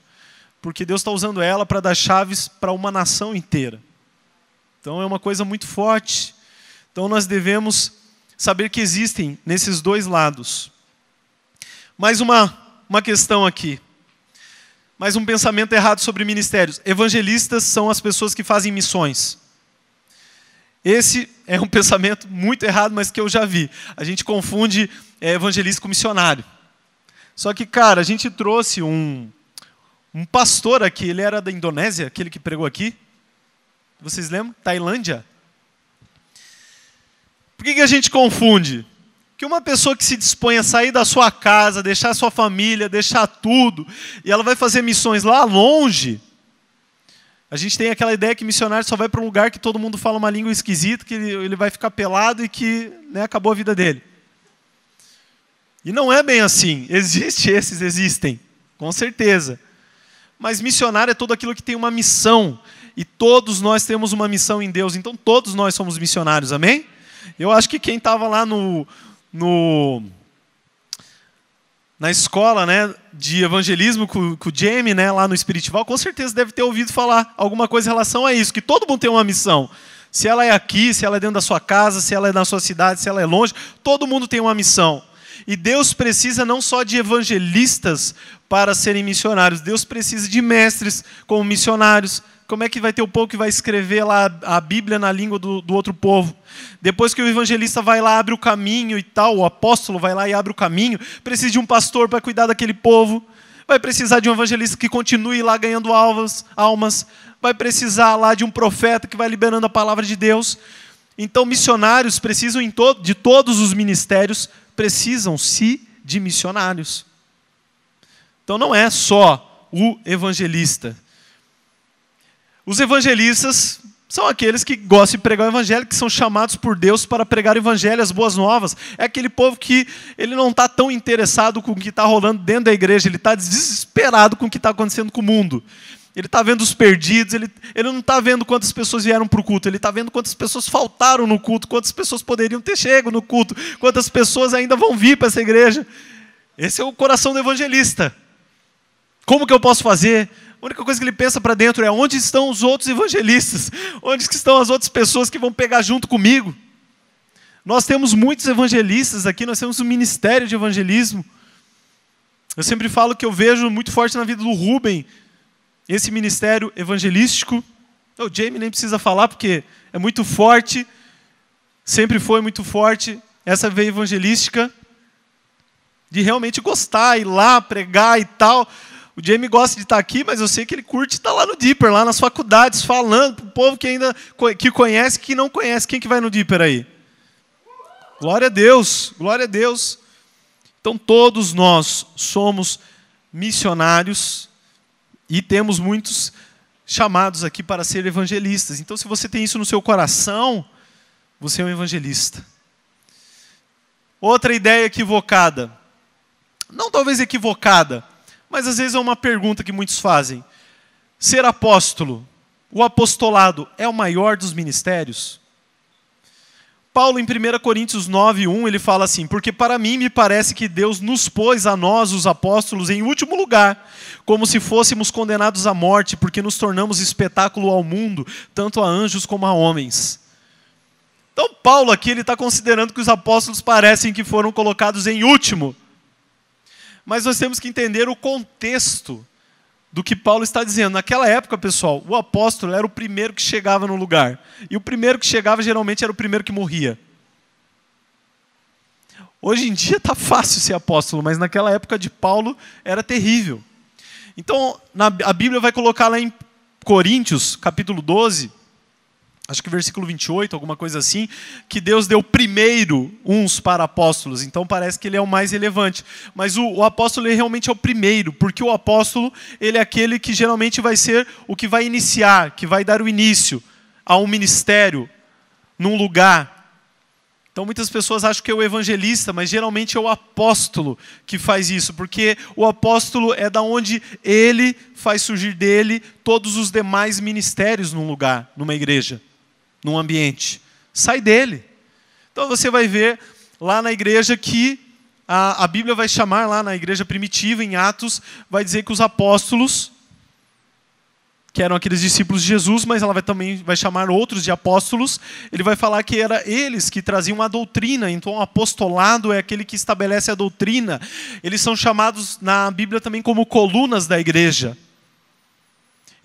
Porque Deus está usando ela para dar chaves para uma nação inteira. Então é uma coisa muito forte. Então nós devemos saber que existem nesses dois lados. Mais uma questão aqui. Mais um pensamento errado sobre ministérios. Evangelistas são as pessoas que fazem missões. Esse é um pensamento muito errado, mas que eu já vi. A gente confunde evangelista com missionário. Só que, cara, a gente trouxe um pastor aqui, ele era da Indonésia, aquele que pregou aqui. Vocês lembram? Tailândia. Por que a gente confunde? Que uma pessoa que se dispõe a sair da sua casa, deixar a sua família, deixar tudo, e ela vai fazer missões lá longe, a gente tem aquela ideia que missionário só vai para um lugar que todo mundo fala uma língua esquisita, que ele vai ficar pelado e que acabou a vida dele. E não é bem assim. Existem, com certeza. Mas missionário é todo aquilo que tem uma missão. E todos nós temos uma missão em Deus. Então todos nós somos missionários, amém? Eu acho que quem estava lá na escola, né, de evangelismo com o Jamie, né, lá no Espiritual, com certeza deve ter ouvido falar alguma coisa em relação a isso, que todo mundo tem uma missão. Se ela é aqui, se ela é dentro da sua casa, se ela é na sua cidade, se ela é longe, todo mundo tem uma missão. E Deus precisa não só de evangelistas para serem missionários, Deus precisa de mestres como missionários. Como é que vai ter o povo que vai escrever lá a Bíblia na língua do outro povo? Depois que o evangelista vai lá, abre o caminho e tal, o apóstolo vai lá e abre o caminho, precisa de um pastor para cuidar daquele povo. vai precisar de um evangelista que continue lá ganhando almas, vai precisar lá de um profeta que vai liberando a palavra de Deus. Então, missionários precisam de todos os ministérios, precisam-se de missionários. Então, não é só o evangelista. Os evangelistas são aqueles que gostam de pregar o evangelho, que são chamados por Deus para pregar o evangelho, as boas novas. É aquele povo que ele não está tão interessado com o que está rolando dentro da igreja, ele está desesperado com o que está acontecendo com o mundo. Ele está vendo os perdidos, ele não está vendo quantas pessoas vieram para o culto, ele está vendo quantas pessoas faltaram no culto, quantas pessoas poderiam ter chegado no culto, quantas pessoas ainda vão vir para essa igreja. Esse é o coração do evangelista. Como que eu posso fazer? A única coisa que ele pensa para dentro é: onde estão os outros evangelistas? Onde estão as outras pessoas que vão pegar junto comigo? Nós temos muitos evangelistas aqui, nós temos um ministério de evangelismo. Eu sempre falo que eu vejo muito forte na vida do Rubem esse ministério evangelístico. O Jamie nem precisa falar porque é muito forte, sempre foi muito forte essa veia evangelística, de realmente gostar, ir lá, pregar e tal. O Jamie gosta de estar aqui, mas eu sei que ele curte estar lá no Deeper, lá nas faculdades, falando para o povo que ainda que conhece, que não conhece. Quem que vai no Deeper aí? Glória a Deus, glória a Deus. Então todos nós somos missionários e temos muitos chamados aqui para ser evangelistas. Então se você tem isso no seu coração, você é um evangelista. Outra ideia equivocada, não talvez equivocada, mas às vezes é uma pergunta que muitos fazem. Ser apóstolo, o apostolado é o maior dos ministérios? Paulo, em 1 Coríntios 9:1, ele fala assim: porque para mim me parece que Deus nos pôs a nós, os apóstolos, em último lugar, como se fôssemos condenados à morte, porque nos tornamos espetáculo ao mundo, tanto a anjos como a homens. Então Paulo aqui está considerando que os apóstolos parecem que foram colocados em último. Mas nós temos que entender o contexto do que Paulo está dizendo. Naquela época, pessoal, o apóstolo era o primeiro que chegava no lugar. E o primeiro que chegava, geralmente, era o primeiro que morria. Hoje em dia está fácil ser apóstolo, mas naquela época de Paulo era terrível. Então, a Bíblia vai colocar lá em Coríntios, capítulo 12, acho que versículo 28, alguma coisa assim, que Deus deu primeiro uns para apóstolos. Então parece que ele é o mais relevante. Mas o apóstolo ele realmente é o primeiro, porque o apóstolo ele é aquele que geralmente vai ser o que vai iniciar, que vai dar o início a um ministério, num lugar. Então muitas pessoas acham que é o evangelista, mas geralmente é o apóstolo que faz isso, porque o apóstolo é da onde ele faz surgir dele todos os demais ministérios num lugar, numa igreja, num ambiente. Sai dele. Então você vai ver lá na igreja que a Bíblia vai chamar, lá na igreja primitiva, em Atos, vai dizer que os apóstolos, que eram aqueles discípulos de Jesus, mas ela também vai chamar outros de apóstolos, ele vai falar que eram eles que traziam a doutrina. Então o apostolado é aquele que estabelece a doutrina. Eles são chamados na Bíblia também como colunas da igreja.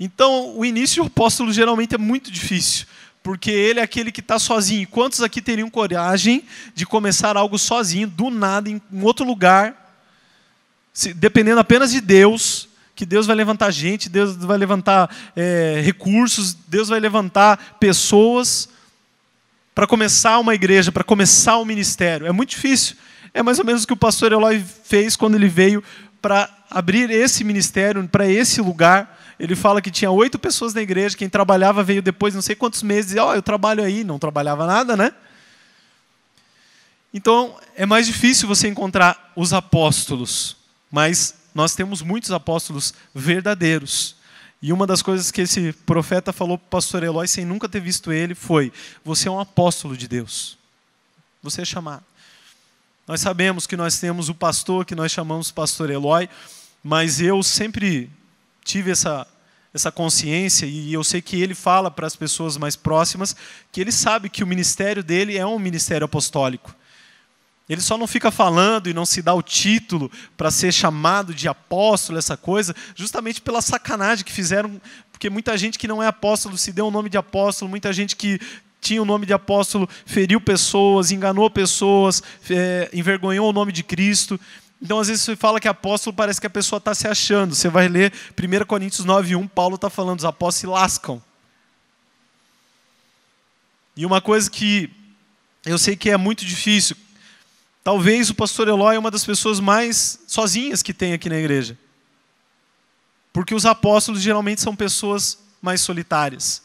Então o início do apóstolo geralmente é muito difícil, porque ele é aquele que está sozinho. Quantos aqui teriam coragem de começar algo sozinho, do nada, em outro lugar, dependendo apenas de Deus, que Deus vai levantar gente, Deus vai levantar recursos, Deus vai levantar pessoas para começar uma igreja, para começar um ministério. É muito difícil. É mais ou menos o que o pastor Eloy fez quando ele veio para abrir esse ministério, para esse lugar. Ele fala que tinha 8 pessoas na igreja, quem trabalhava veio depois não sei quantos meses, e eu trabalho aí, não trabalhava nada, né? Então, é mais difícil você encontrar os apóstolos, mas nós temos muitos apóstolos verdadeiros. E uma das coisas que esse profeta falou para o pastor Eloy, sem nunca ter visto ele, foi: você é um apóstolo de Deus. Você é chamado. Nós sabemos que nós temos o pastor, que nós chamamos pastor Eloy, mas eu sempre tive essa consciência, e eu sei que ele fala para as pessoas mais próximas, que ele sabe que o ministério dele é um ministério apostólico. Ele só não fica falando e não se dá o título para ser chamado de apóstolo, essa coisa, justamente pela sacanagem que fizeram, porque muita gente que não é apóstolo se deu o nome de apóstolo, muita gente que tinha o nome de apóstolo feriu pessoas, enganou pessoas, envergonhou o nome de Cristo. Então, às vezes, você fala que apóstolo, parece que a pessoa está se achando. Você vai ler 1 Coríntios 9:1, Paulo está falando, os apóstolos se lascam. E uma coisa que eu sei que é muito difícil, talvez o pastor Eloy é uma das pessoas mais sozinhas que tem aqui na igreja. Porque os apóstolos geralmente são pessoas mais solitárias.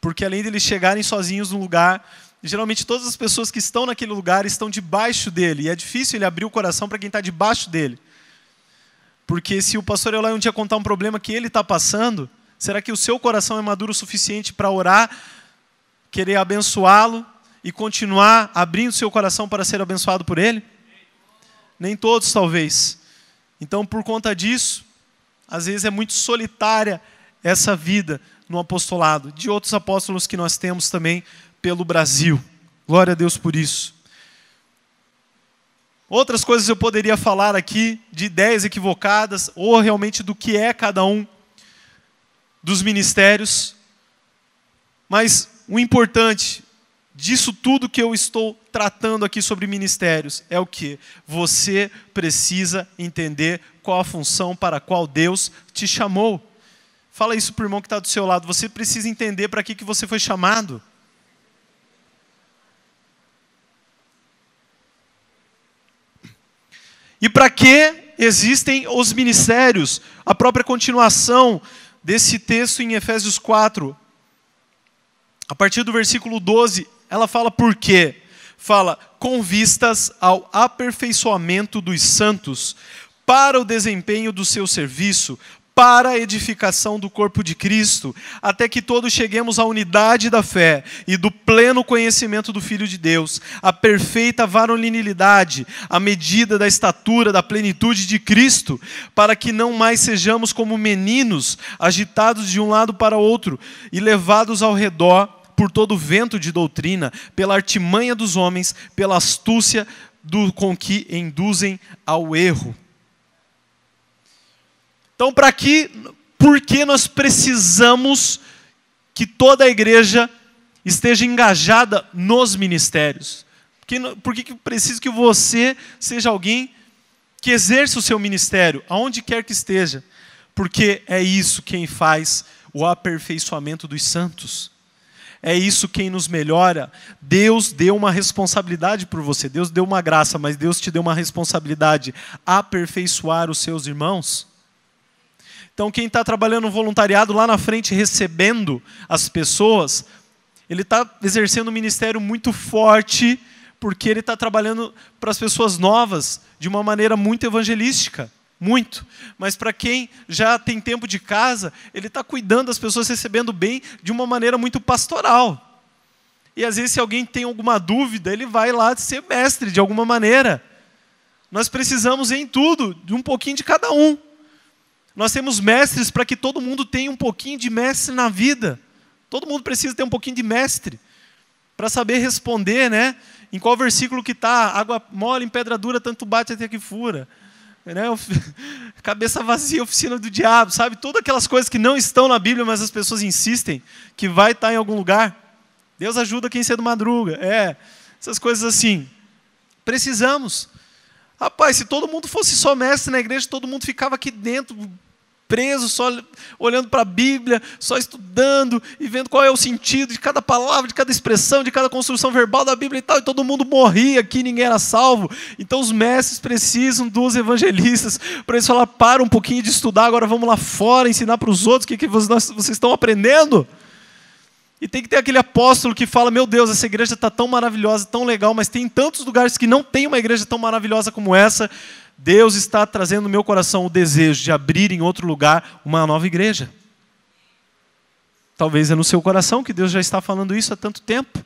Porque além de eles chegarem sozinhos no lugar, geralmente todas as pessoas que estão naquele lugar estão debaixo dele. E é difícil ele abrir o coração para quem está debaixo dele. Porque se o pastor Eloy um dia contar um problema que ele está passando, será que o seu coração é maduro o suficiente para orar, querer abençoá-lo e continuar abrindo seu coração para ser abençoado por ele? Nem todos, talvez. Então, por conta disso, às vezes é muito solitária essa vida no apostolado, de outros apóstolos que nós temos também pelo Brasil. Glória a Deus por isso. Outras coisas eu poderia falar aqui, de ideias equivocadas, ou realmente do que é cada um dos ministérios. Mas o importante disso tudo que eu estou tratando aqui sobre ministérios é o quê? Você precisa entender qual a função para a qual Deus te chamou. Fala isso para o irmão que está do seu lado. Você precisa entender para que você foi chamado. E para que existem os ministérios? A própria continuação desse texto em Efésios 4, a partir do versículo 12, ela fala por quê? Fala, com vistas ao aperfeiçoamento dos santos, para o desempenho do seu serviço, para a edificação do corpo de Cristo, até que todos cheguemos à unidade da fé e do pleno conhecimento do Filho de Deus, à perfeita varonilidade, à medida da estatura, da plenitude de Cristo, para que não mais sejamos como meninos, agitados de um lado para outro e levados ao redor por todo vento de doutrina, pela artimanha dos homens, pela astúcia com que induzem ao erro. Então, por que nós precisamos que toda a igreja esteja engajada nos ministérios? Por que preciso que você seja alguém que exerça o seu ministério, aonde quer que esteja? Porque é isso quem faz o aperfeiçoamento dos santos. É isso quem nos melhora. Deus deu uma responsabilidade por você. Deus deu uma graça, mas Deus te deu uma responsabilidade. Aperfeiçoar os seus irmãos. Então, quem está trabalhando no voluntariado lá na frente, recebendo as pessoas, ele está exercendo um ministério muito forte, porque ele está trabalhando para as pessoas novas de uma maneira muito evangelística. Muito. Mas para quem já tem tempo de casa, ele está cuidando das pessoas, recebendo bem de uma maneira muito pastoral. E às vezes, se alguém tem alguma dúvida, ele vai lá ser mestre de alguma maneira. Nós precisamos em tudo, de um pouquinho de cada um. Nós temos mestres para que todo mundo tenha um pouquinho de mestre na vida. Todo mundo precisa ter um pouquinho de mestre para saber responder, né? Em qual versículo que está? Água mole em pedra dura, tanto bate até que fura. Né? Cabeça vazia, oficina do diabo, sabe? Todas aquelas coisas que não estão na Bíblia, mas as pessoas insistem que vai estar em algum lugar. Deus ajuda quem cedo madruga. Essas coisas assim. Precisamos. Rapaz, se todo mundo fosse só mestre na igreja, todo mundo ficava aqui dentro, preso, só olhando para a Bíblia, só estudando e vendo qual é o sentido de cada palavra, de cada expressão, de cada construção verbal da Bíblia e tal, e todo mundo morria aqui, ninguém era salvo. Então os mestres precisam dos evangelistas para eles falar, para um pouquinho de estudar, agora vamos lá fora ensinar para os outros o que vocês estão aprendendo. E tem que ter aquele apóstolo que fala, meu Deus, essa igreja está tão maravilhosa, tão legal, mas tem tantos lugares que não tem uma igreja tão maravilhosa como essa. Deus está trazendo no meu coração o desejo de abrir em outro lugar uma nova igreja. Talvez é no seu coração que Deus já está falando isso há tanto tempo.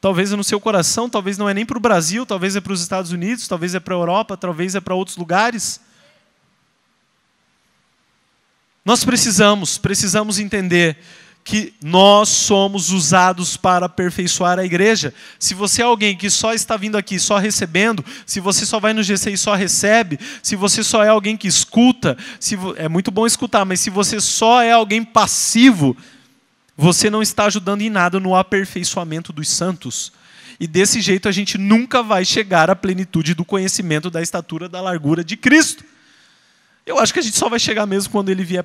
Talvez é no seu coração, talvez não é nem para o Brasil, talvez é para os Estados Unidos, talvez é para a Europa, talvez é para outros lugares. Nós precisamos entender que nós somos usados para aperfeiçoar a igreja. Se você é alguém que só está vindo aqui só recebendo, se você só vai no GC e só recebe, se você só é alguém que escuta, é muito bom escutar, mas se você só é alguém passivo, você não está ajudando em nada no aperfeiçoamento dos santos. E desse jeito a gente nunca vai chegar à plenitude do conhecimento da estatura da largura de Cristo. Eu acho que a gente só vai chegar mesmo quando ele vier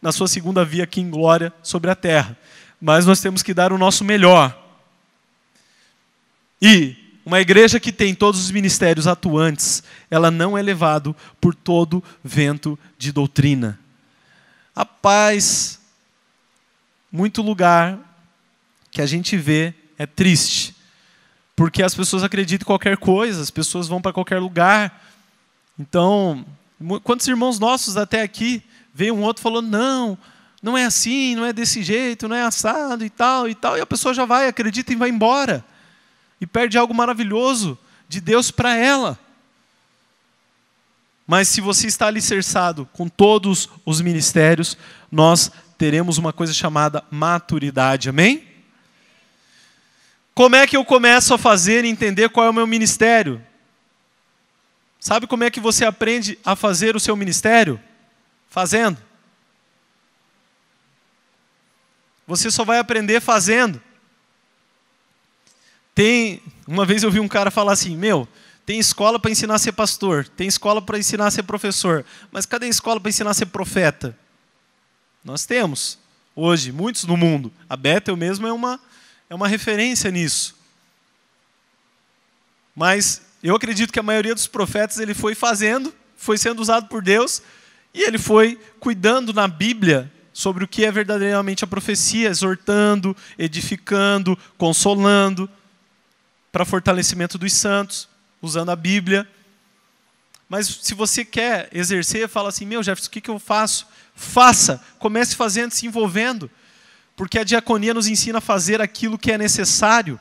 na sua segunda via aqui em glória sobre a terra. Mas nós temos que dar o nosso melhor. E uma igreja que tem todos os ministérios atuantes, ela não é levada por todo vento de doutrina. Rapaz, muito lugar que a gente vê é triste. Porque as pessoas acreditam em qualquer coisa, as pessoas vão para qualquer lugar. Então, quantos irmãos nossos até aqui, veio um outro falando, não é assim, não é desse jeito, não é assado e tal, e a pessoa já vai, acredita e vai embora. E perde algo maravilhoso de Deus para ela. Mas se você está alicerçado com todos os ministérios, nós teremos uma coisa chamada maturidade, amém? Como é que eu começo a fazer e entender qual é o meu ministério? Sabe como é que você aprende a fazer o seu ministério? Fazendo. Você só vai aprender fazendo. Uma vez eu vi um cara falar assim, tem escola para ensinar a ser pastor, tem escola para ensinar a ser professor, mas cadê a escola para ensinar a ser profeta? Nós temos, hoje, muitos no mundo. A Bethel mesmo é uma referência nisso. Mas eu acredito que a maioria dos profetas ele foi fazendo, foi sendo usado por Deus, e ele foi cuidando na Bíblia sobre o que é verdadeiramente a profecia, exortando, edificando, consolando, para fortalecimento dos santos, usando a Bíblia. Mas se você quer exercer, fala assim, Jefferson, o que eu faço? Faça, comece fazendo, se envolvendo, porque a diaconia nos ensina a fazer aquilo que é necessário.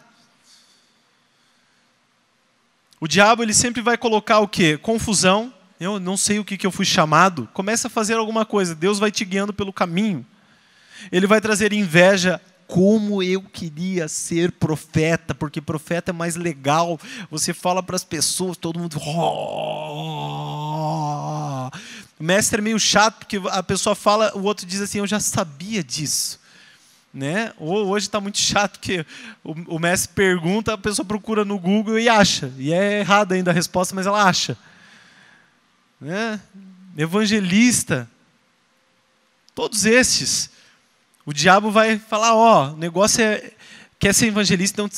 O diabo ele sempre vai colocar o quê? Confusão. Eu não sei o que eu fui chamado. Comece a fazer alguma coisa, Deus vai te guiando pelo caminho. Ele vai trazer inveja. Como eu queria ser profeta, porque profeta é mais legal. Você fala para as pessoas, todo mundo... O mestre é meio chato, porque a pessoa fala, o outro diz assim, eu já sabia disso. Né? Ou hoje está muito chato, porque o mestre pergunta, a pessoa procura no Google e acha. E é errada ainda a resposta, mas ela acha. Né? Evangelista. Todos esses... O diabo vai falar, o negócio quer ser evangelista, então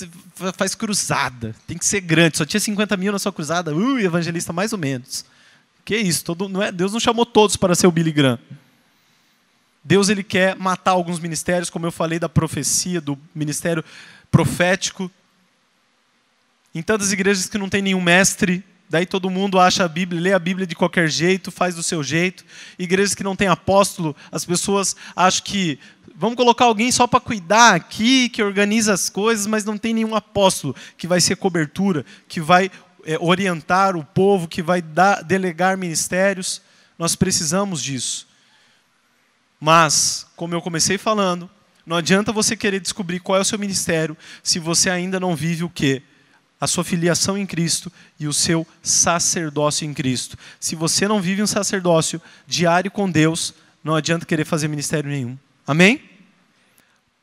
faz cruzada. Tem que ser grande. Só tinha 50 mil na sua cruzada. Evangelista mais ou menos. Que isso? Deus não chamou todos para ser o Billy Graham. Deus ele quer matar alguns ministérios, como eu falei da profecia, do ministério profético. Em tantas igrejas que não tem nenhum mestre, daí todo mundo acha a Bíblia, lê a Bíblia de qualquer jeito, faz do seu jeito. Igrejas que não tem apóstolo, as pessoas acham que vamos colocar alguém só para cuidar aqui, que organiza as coisas, mas não tem nenhum apóstolo que vai ser cobertura, que vai orientar o povo, que vai delegar ministérios. Nós precisamos disso. Mas, como eu comecei falando, não adianta você querer descobrir qual é o seu ministério se você ainda não vive o quê? A sua filiação em Cristo e o seu sacerdócio em Cristo. Se você não vive um sacerdócio diário com Deus, não adianta querer fazer ministério nenhum. Amém?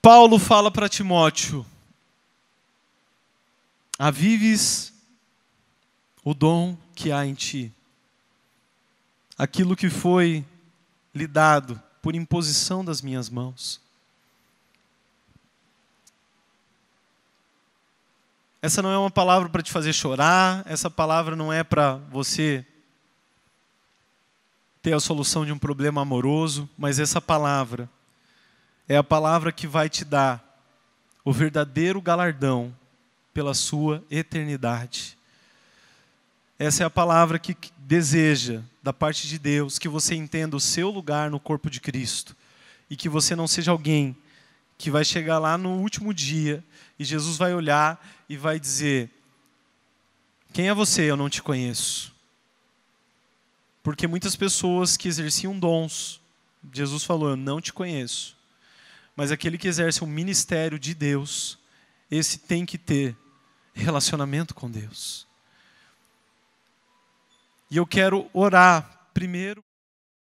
Paulo fala para Timóteo, avives o dom que há em ti. Aquilo que foi lhe dado por imposição das minhas mãos. Essa não é uma palavra para te fazer chorar, essa palavra não é para você ter a solução de um problema amoroso, mas essa palavra é a palavra que vai te dar o verdadeiro galardão pela sua eternidade. Essa é a palavra que deseja, da parte de Deus, que você entenda o seu lugar no corpo de Cristo. E que você não seja alguém que vai chegar lá no último dia e Jesus vai olhar e vai dizer, quem é você? Eu não te conheço. Porque muitas pessoas que exerciam dons, Jesus falou, eu não te conheço. Mas aquele que exerce o ministério de Deus, esse tem que ter relacionamento com Deus. E eu quero orar primeiro